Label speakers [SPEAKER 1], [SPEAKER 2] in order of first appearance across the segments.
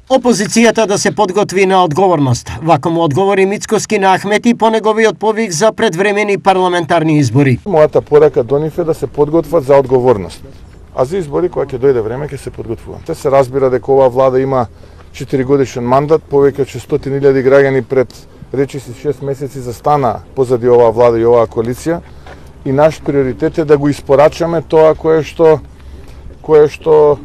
[SPEAKER 1] Опозицијата да се подготви на одговорност. Вако му одговори Мицкоски на Ахмети по неговиот повик за предвремени парламентарни избори.
[SPEAKER 2] Мојата порака до нив е да се подготват за одговорност. А за избори кога ќе дојде време ќе се подготвуваат. Те се разбира дека оваа влада има 4 годишен мандат, повеќе од 600.000 граѓани пред речиси 6 месеци застана позади оваа влада и оваа коалиција. И наш приоритет е да го испорачаме тоа кое што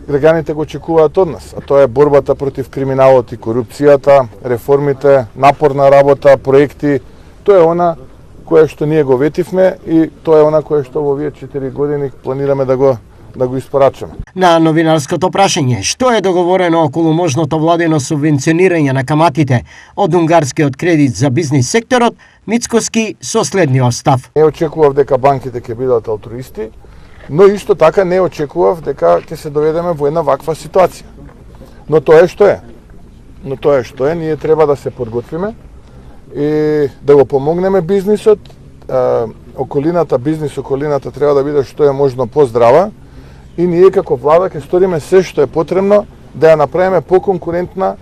[SPEAKER 2] граѓаните го очекуваат од нас, а тоа е борбата против криминалот и корупцијата, реформите, напорна работа, проекти. Тоа е она кое што ние го ветивме и тоа е она кое што во овие 4 години планираме да го испорачаме.
[SPEAKER 1] На новинарското прашање, што е договорено околу можното владино субвенционирање на каматите од унгарскиот кредит за бизнис секторот, Мицкоски со следниот став.
[SPEAKER 2] Не очекував дека банките ќе бидат алтруисти, но исто така не очекував дека ќе се доведеме во една ваква ситуација. Но тоа е што е. Ние треба да се подготвиме и да го помогнеме бизнисот. Бизнис околината треба да биде што е можно поздрава и ние како влада ќе сториме се што е потребно да ја направиме поконкурентна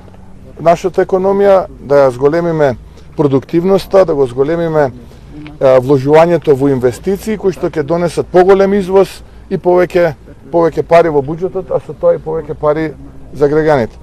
[SPEAKER 2] нашата економија, да ја зголемиме продуктивноста, да го зголемиме вложувањето во инвестиции кои што ќе донесат поголем извоз и повеќе пари во буџетот, а со тоа и повеќе пари за граѓаните.